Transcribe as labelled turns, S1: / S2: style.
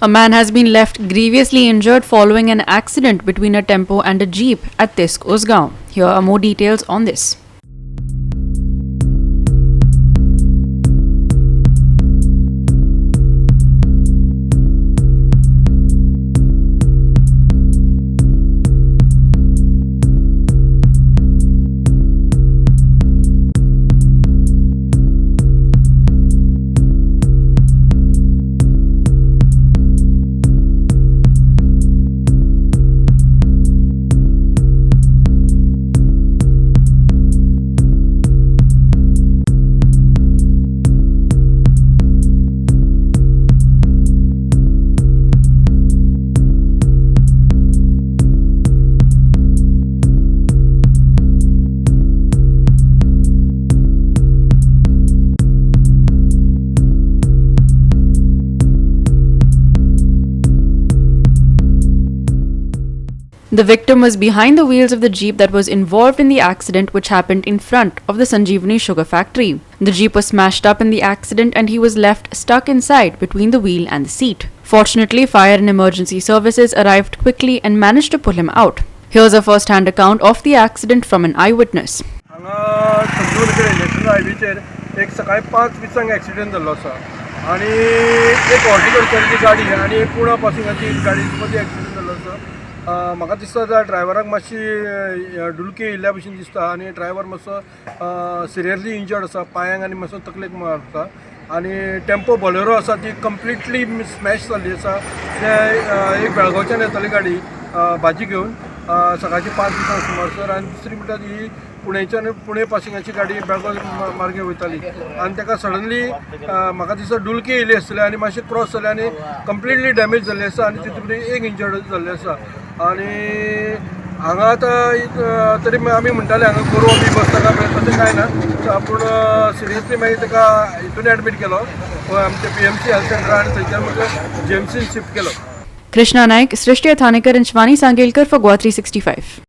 S1: A man has been left grievously injured following an accident between a tempo and a jeep at Tisk Usgaon. Here are more details on this. The victim was behind the wheels of the jeep that was involved in the accident, which happened in front of the Sanjeevani sugar factory. The jeep was smashed up in the accident and he was left stuck inside between the wheel and the seat. Fortunately, fire and emergency services arrived quickly and managed to pull him out. Here's a first-hand account of the accident from an eyewitness.
S2: एक सकाळी 5:20 accident जाल्लो आसा आनी एक हॉर्टिकल्चरची गाडी आनी पुणा पासिंगाची गाडी मदीं ॲक्सिडेंट जाल्लो आसा. म्हाका दिसता ड्रायव्हराक मातशी डुलकी येयल्ल्या भशेन दिसता आनी ड्रायव्हर मातसो सिरियसली इंजर्ड आसा, पांयांक आनी मातसो तकलेक मारता आनी टेम्पो बोलेरो आसा ती कंप्लिटली स्मॅश जाल्ली आसा. ते एक बेळगांवच्यान येताली गाडी भाजी घेवन सकाळची 5:20 सुमारसर आनी दुसरी म्हणटा ही पुणे पासिंगाची गाडी बेळगांव मार्गे वयताली आनी ताका सडनली म्हाका दिसता डुलकी येयली आसतली आनी मातशें क्रॉस जालें आनी कंप्लिटली डॅमेज जाल्ली आसा आनी तितून एक इंजर्ड जाल्ले आसा. आनी हांगा आतां तरी आमी म्हणटाले हांगा गोरवां बी बसता काय तशें कांय ना, पूण सिरियसली मागीर ताका हितून एडमीट केलो आमचे PMC हेल्थ सेंटर आनी थंयच्यान मागीर GMCन shift Kelo.
S1: Krishna Naik, Srishti Athanekar and Shwani Sangelkar for GOA365.